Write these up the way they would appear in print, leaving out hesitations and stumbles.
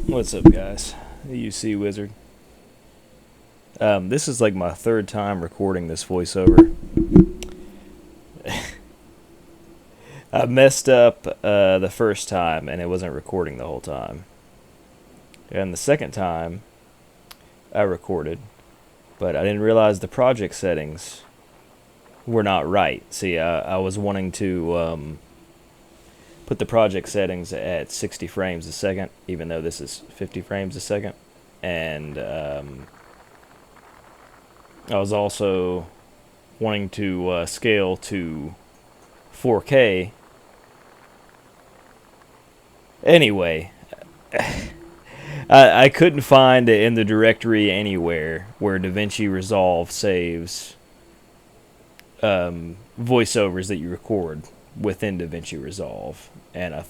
What's up, guys? The UC Wizard. This is like my third time recording this voiceover. I messed up the first time and it wasn't recording the whole time. And the second time, I recorded, but I didn't realize the project settings were not right. See, I was wanting to put the project settings at 60 frames a second, even though this is 50 frames a second. And I was also wanting to scale to 4K. Anyway, I couldn't find in the directory anywhere where DaVinci Resolve saves voiceovers that you record within DaVinci Resolve. And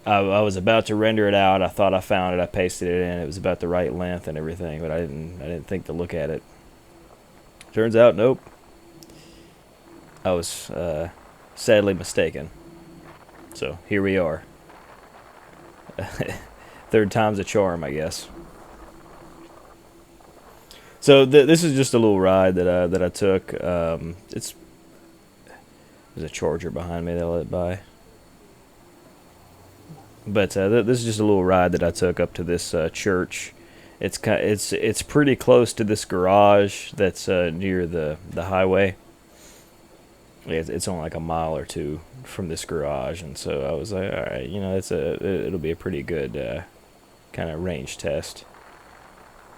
I was about to render it out. I thought I found it. I pasted it in. It was about the right length and everything, but I didn't think to look at it. Turns out, nope. I was sadly mistaken. So here we are. Third time's a charm, I guess. So this is just a little ride that I took. There's a charger behind me that I let by. But this is just a little ride that I took up to this church. It's pretty close to this garage that's near the highway. It's only like a mile or two from this garage, and so I was like, all right, it'll be a pretty good kind of range test.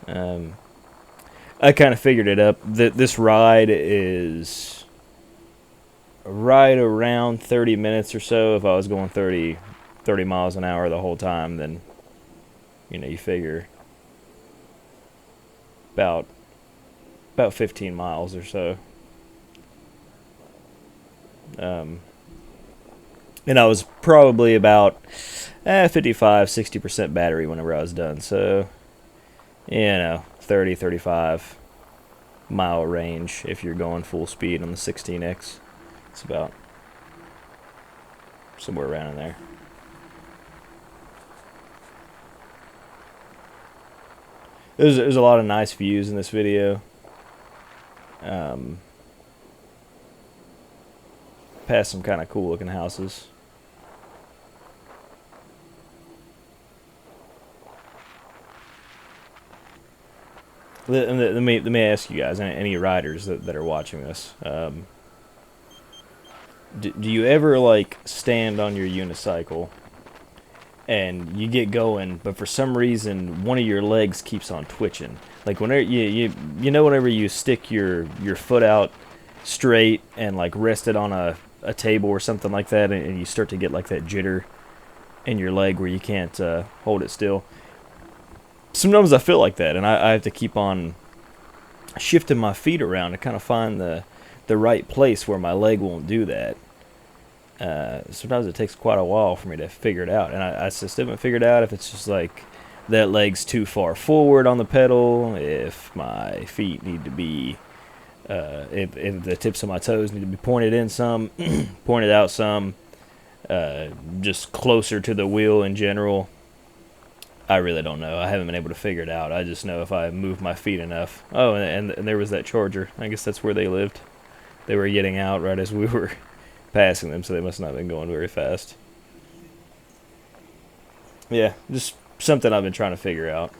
I kind of figured it up. This ride is right around 30 minutes or so. If I was going 30 miles an hour the whole time, then you figure about 15 miles or so. And I was probably about 55-60% battery whenever I was done. So 30-35 mile range if you're going full speed on the 16X. It's about somewhere around in there. There's a lot of nice views in this video. Past some kind of cool looking houses. Let me ask you guys, any riders that are watching this, do you ever like stand on your unicycle and you get going, but for some reason one of your legs keeps on twitching? Like whenever whenever you stick your foot out straight and like rest it on a table or something like that, and you start to get like that jitter in your leg where you can't hold it still. Sometimes I feel like that, and I have to keep on shifting my feet around to kind of find the right place where my leg won't do that. Sometimes it takes quite a while for me to figure it out, and I just haven't figured out if it's just like that leg's too far forward on the pedal, if my feet need to be, if the tips of my toes need to be pointed in some, pointed out some, just closer to the wheel in general. I really don't know. I haven't been able to figure it out. I just know if I move my feet enough. Oh, and there was that charger. I guess that's where they lived. They were getting out right as we were passing them, so they must not have been going very fast. Yeah, just something I've been trying to figure out.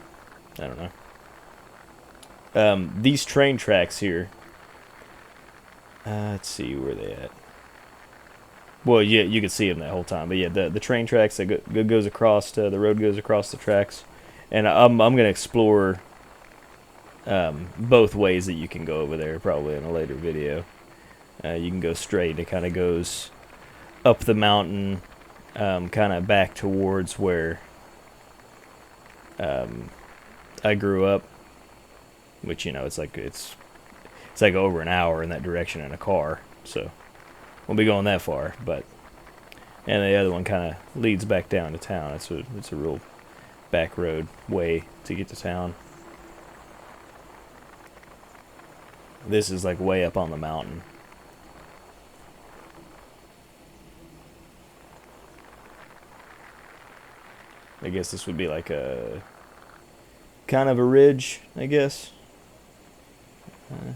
I don't know. These train tracks here. Let's see, where they at? Well, yeah, you could see them that whole time. But yeah, the train tracks that goes across, the road goes across the tracks. And I'm going to explore both ways that you can go over there, probably in a later video. You can go straight. It kind of goes up the mountain, kind of back towards where I grew up. Which, it's like over an hour in that direction in a car. So won't be going that far, but and the other one kind of leads back down to town. It's a real back road way to get to town. This is like way up on the mountain. I guess this would be like a kind of a ridge, I guess. Uh,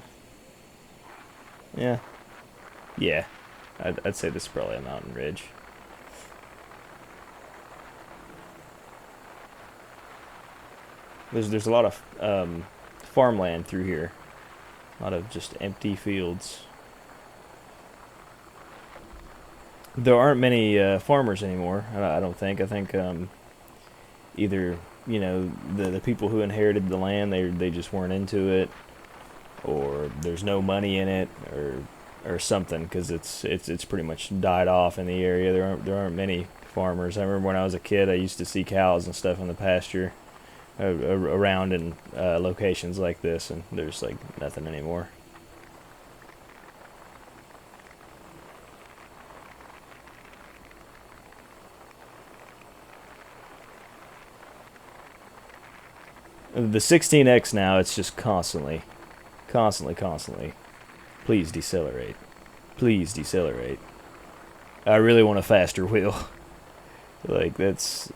yeah, yeah. I'd say this is probably a mountain ridge. There's a lot of farmland through here. A lot of just empty fields. There aren't many farmers anymore. I don't think. I think either the people who inherited the land they just weren't into it, or there's no money in it, or something, because it's pretty much died off in the area. There aren't many farmers. I remember when I was a kid, I used to see cows and stuff in the pasture around in locations like this, and there's like nothing anymore. The 16X now, it's just constantly. Please decelerate. Please decelerate. I really want a faster wheel. Like it's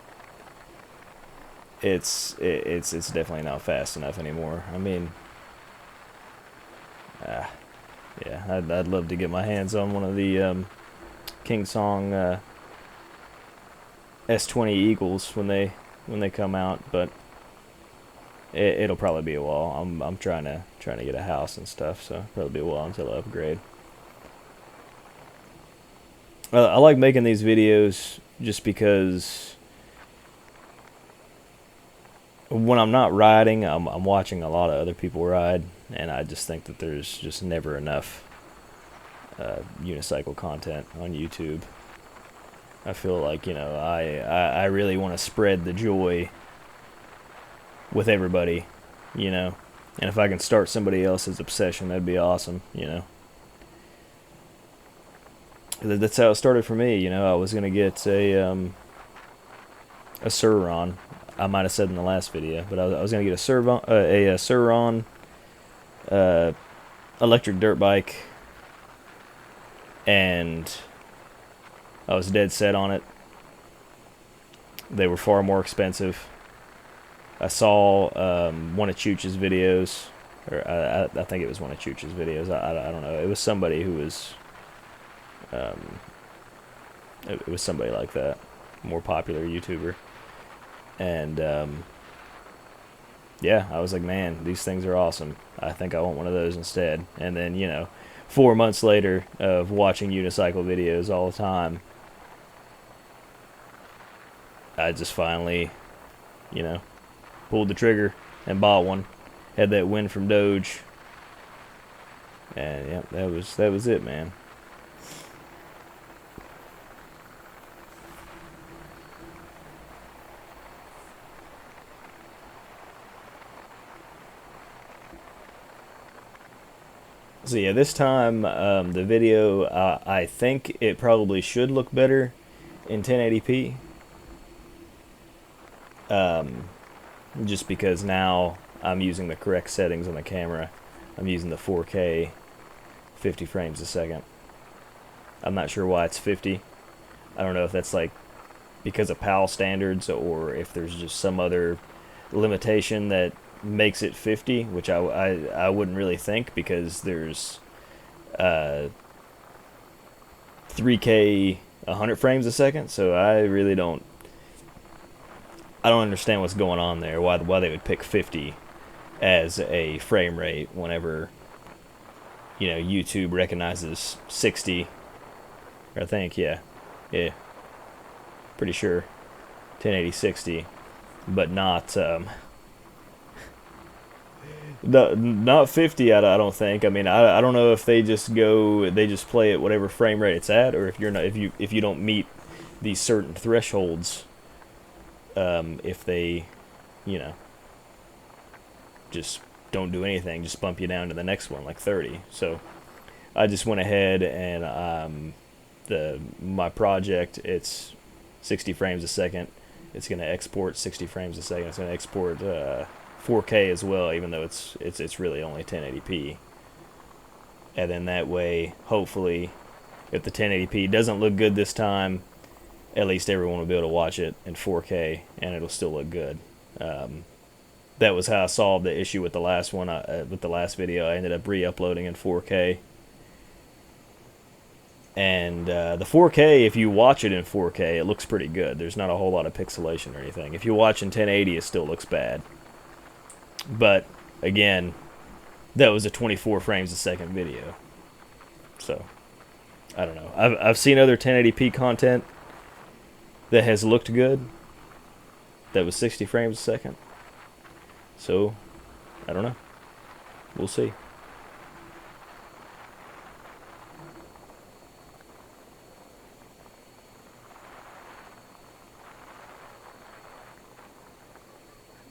definitely not fast enough anymore. I mean, uh, yeah, I'd love to get my hands on one of the King Song S20 Eagles when they come out, but it'll probably be a while. I'm trying to get a house and stuff, so probably be a while until I upgrade. I like making these videos just because when I'm not riding, I'm watching a lot of other people ride, and I just think that there's just never enough unicycle content on YouTube. I feel like I really want to spread the joy with everybody, and if I can start somebody else's obsession, that'd be awesome. That's how it started for me. I was gonna get a Suron. I might have said in the last video, but I was gonna get a Suron electric dirt bike, and I was dead set on it. They were far more expensive. I saw one of Chooch's videos, or I think it was one of Chooch's videos. I don't know. It was somebody who was, it was somebody like that, more popular YouTuber, and yeah, I was like, man, these things are awesome. I think I want one of those instead. And then 4 months later of watching unicycle videos all the time, I just finally, pulled the trigger and bought one. Had that win from Doge, and yeah, that was it, man. So yeah, this time the video, I think it probably should look better in 1080p. Just because now I'm using the correct settings on the camera. I'm using the 4K 50 frames a second. I'm not sure why it's 50. I don't know if that's like because of PAL standards, or if there's just some other limitation that makes it 50, which I wouldn't really think, because there's 3K 100 frames a second, so I really don't understand what's going on there. Why they would pick 50 as a frame rate whenever YouTube recognizes 60. I think yeah, pretty sure 1080 60, but not not 50. I don't think. I mean, I don't know if they just play at whatever frame rate it's at, or if you don't meet these certain thresholds. If they, just don't do anything, just bump you down to the next one, like 30. So I just went ahead and my project, it's 60 frames a second. It's going to export 60 frames a second. It's going to export 4K as well, even though it's really only 1080p. And then that way, hopefully, if the 1080p doesn't look good this time, at least everyone will be able to watch it in 4K and it'll still look good. That was how I solved the issue with the last one. With the last video, I ended up re-uploading in 4K. And the 4K, if you watch it in 4K, it looks pretty good. There's not a whole lot of pixelation or anything. If you watch in 1080, it still looks bad. But, again, that was a 24 frames a second video. So, I don't know. I've seen other 1080p content that has looked good that was 60 frames a second. So, I don't know. We'll see.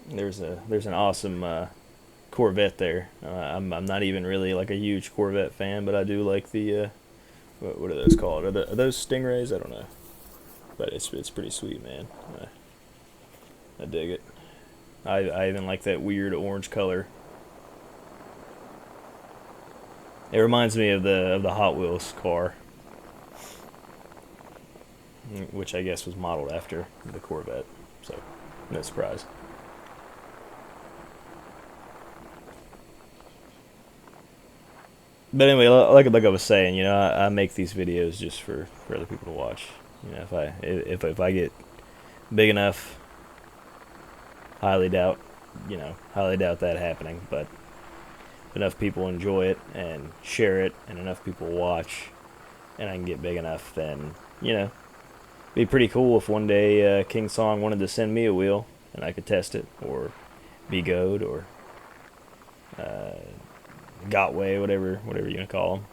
There's an awesome Corvette there. I'm not even really like a huge Corvette fan, but I do like the what are those called? Are those Stingrays? I don't know, but it's pretty sweet, man. I dig it. I even like that weird orange color. It reminds me of the Hot Wheels car, which I guess was modeled after the Corvette. So, no surprise. But anyway, like I was saying, I make these videos just for other people to watch. If I get big enough, highly doubt that happening. But if enough people enjoy it and share it, and enough people watch, and I can get big enough, then it'd be pretty cool if one day King Song wanted to send me a wheel and I could test it, or Be Goad, or Gotway, whatever you want to call them.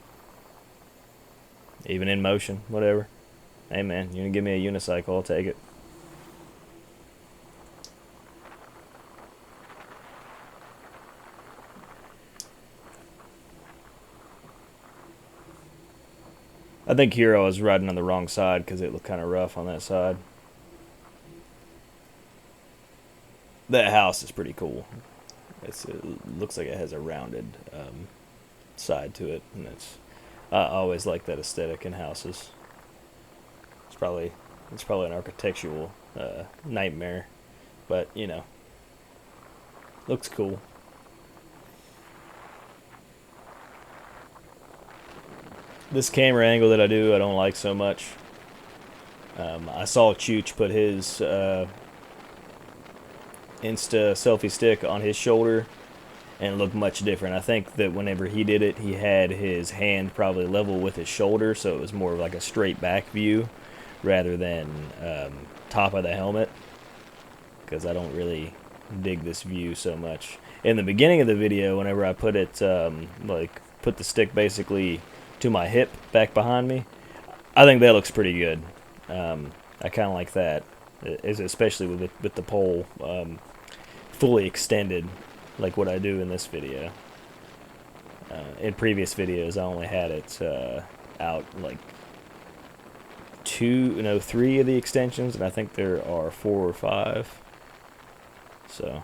Even In Motion, whatever. Hey man, you want to give me a unicycle, I'll take it. I think here I was riding on the wrong side because it looked kind of rough on that side. That house is pretty cool. It looks like it has a rounded side to it, and I always like that aesthetic in houses. It's probably an architectural nightmare, but looks cool. This camera angle that I don't like so much. I saw Chooch put his Insta selfie stick on his shoulder, and it looked much different. I think that whenever he did it, he had his hand probably level with his shoulder, so it was more of like a straight back view rather than top of the helmet, because I don't really dig this view so much. In the beginning of the video, whenever I put it put the stick basically to my hip back behind me, I think that looks pretty good. I kind of like that, especially with the pole fully extended, like what I do in this video. In previous videos, I only had it out like 3 of the extensions, and I think there are 4 or 5. So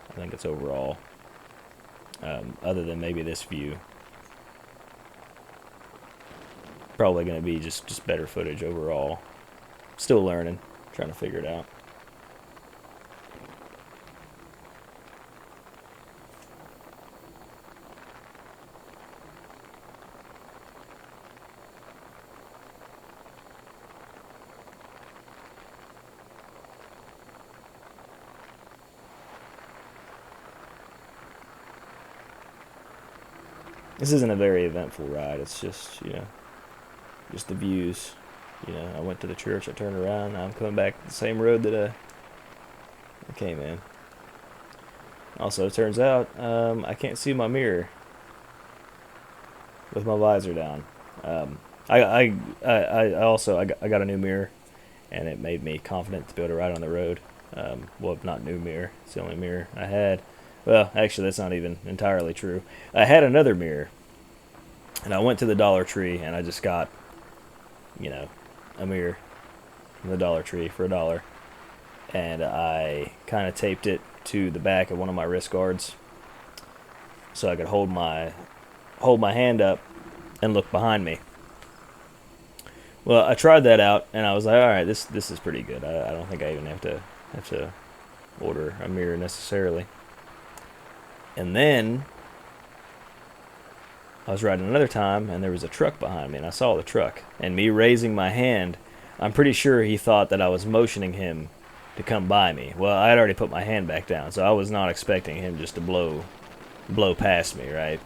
I think it's overall, other than maybe this view, probably going to be just better footage overall. Still learning, trying to figure it out. This isn't a very eventful ride. It's just, just the views. I went to the church, I turned around, now I'm coming back the same road that I came in. Also, it turns out I can't see my mirror with my visor down. I got a new mirror, and it made me confident to be able to ride on the road. Well, not new mirror. It's the only mirror I had. Well, actually, that's not even entirely true. I had another mirror, and I went to the Dollar Tree, and I just got, a mirror from the Dollar Tree for $1, and I kind of taped it to the back of one of my wrist guards, so I could hold my hand up and look behind me. Well, I tried that out, and I was like, all right, this is pretty good. I don't think I even have to order a mirror necessarily. And then I was riding another time, and there was a truck behind me, and I saw the truck. And me raising my hand, I'm pretty sure he thought that I was motioning him to come by me. Well, I had already put my hand back down, so I was not expecting him just to blow past me, right?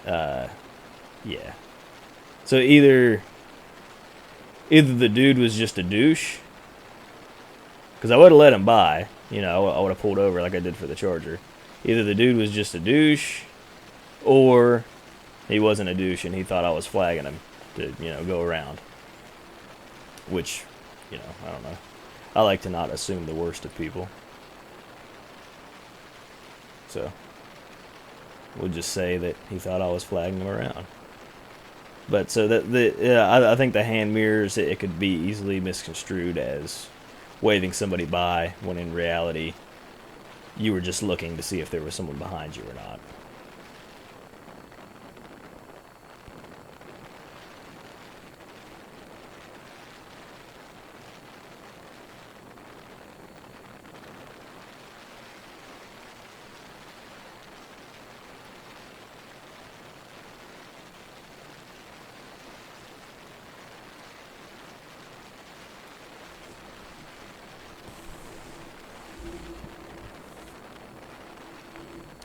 Yeah. So either the dude was just a douche, because I would have let him by. I would have pulled over like I did for the Charger. Either the dude was just a douche, or he wasn't a douche and he thought I was flagging him to, go around. Which, I don't know. I like to not assume the worst of people. So, we'll just say that he thought I was flagging him around. But so I think the hand mirrors, it could be easily misconstrued as waving somebody by when in reality you were just looking to see if there was someone behind you or not.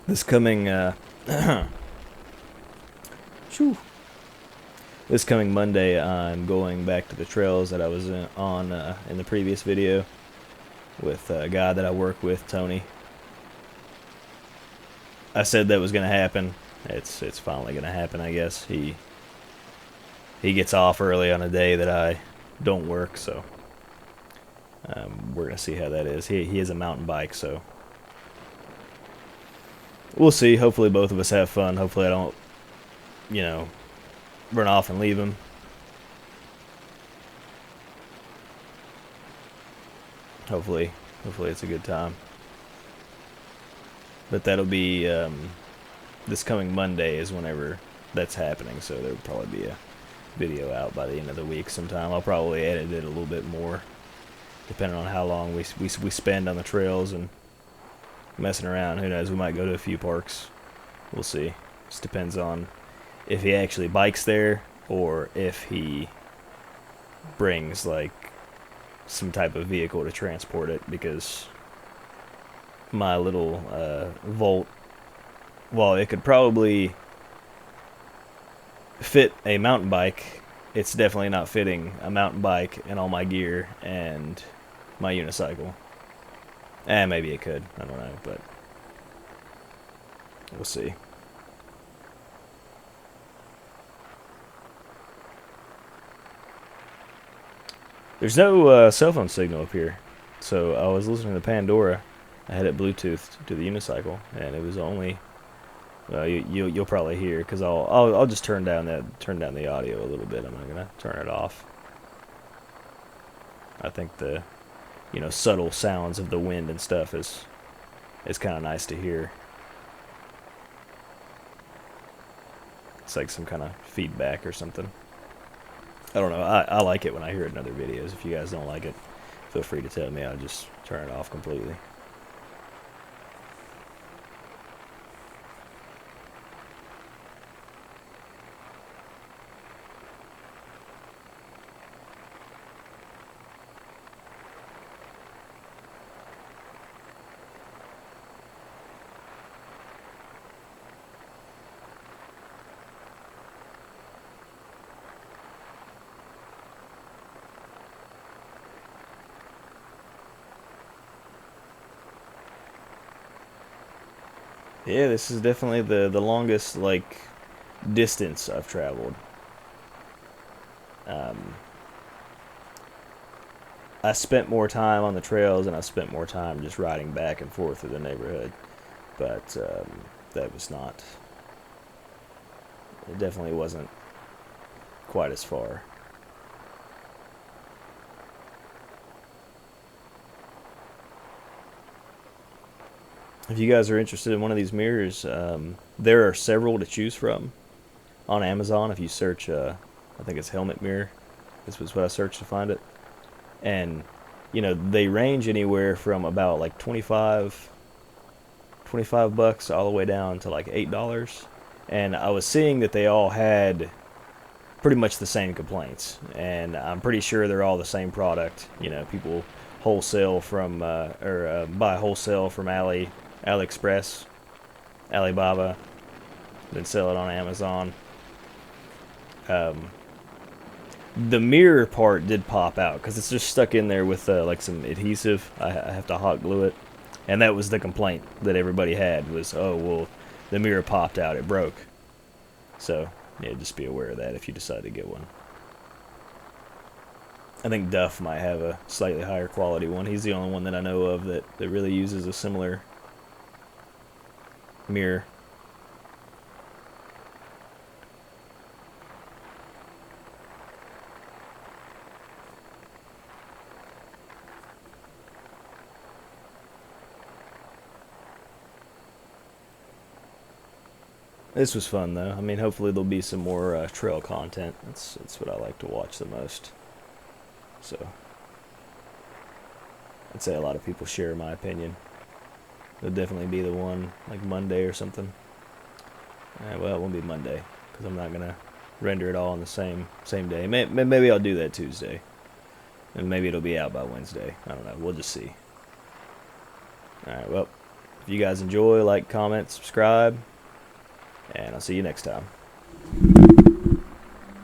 This coming Shoo. This coming Monday, I'm going back to the trails that I was on in the previous video with a guy that I work with, Tony. I said that was going to happen. It's finally going to happen, I guess. He gets off early on a day that I don't work, so we're going to see how that is. He has a mountain bike, so we'll see. Hopefully both of us have fun. Hopefully I don't, run off and leave him. Hopefully it's a good time. But that'll be this coming Monday is whenever that's happening, so there'll probably be a video out by the end of the week sometime. I'll probably edit it a little bit more, depending on how long we spend on the trails and messing around. Who knows? We might go to a few parks. We'll see. Just depends on if he actually bikes there or if he brings like some type of vehicle to transport it, because my little Volt, while it could probably fit a mountain bike, it's definitely not fitting a mountain bike and all my gear and my unicycle. Maybe it could. I don't know, but we'll see. There's no cell phone signal up here, so I was listening to Pandora. I had it Bluetoothed to the unicycle, and it was only. You'll probably hear, because I'll just turn down the audio a little bit. I'm not gonna turn it off. I think the subtle sounds of the wind and stuff is kind of nice to hear. It's like some kind of feedback or something. I don't know. I like it when I hear it in other videos. If you guys don't like it, feel free to tell me. I'll just turn it off completely. Yeah, this is definitely the longest distance I've traveled. Um, I spent more time on the trails and I spent more time just riding back and forth through the neighborhood, but that was not. It definitely wasn't quite as far. If you guys are interested in one of these mirrors, there are several to choose from on Amazon. If you search I think it's helmet mirror. This was what I searched to find it. And, you know, they range anywhere from about like 25 bucks all the way down to like $8. And I was seeing that they all had pretty much the same complaints, and I'm pretty sure they're all the same product. You know, people wholesale from buy wholesale from AliExpress, Alibaba, then sell it on Amazon. The mirror part did pop out because it's just stuck in there with like some adhesive. I have to hot glue it, and that was the complaint that everybody had was, oh well, the mirror popped out, it broke. So yeah, just be aware of that if you decide to get one. I think Duff might have a slightly higher quality one. He's the only one that I know of that really uses a similar mirror. This was fun though. I mean, hopefully there'll be some more trail content. That's what I like to watch the most. So I'd say a lot of people share my opinion. It'll definitely be the one like Monday or something. Well, it won't be Monday because I'm not gonna render it all on the same day. Maybe I'll do that Tuesday, and maybe it'll be out by Wednesday. I don't know. We'll just see. All right. Well, if you guys enjoy, like, comment, subscribe, and I'll see you next time.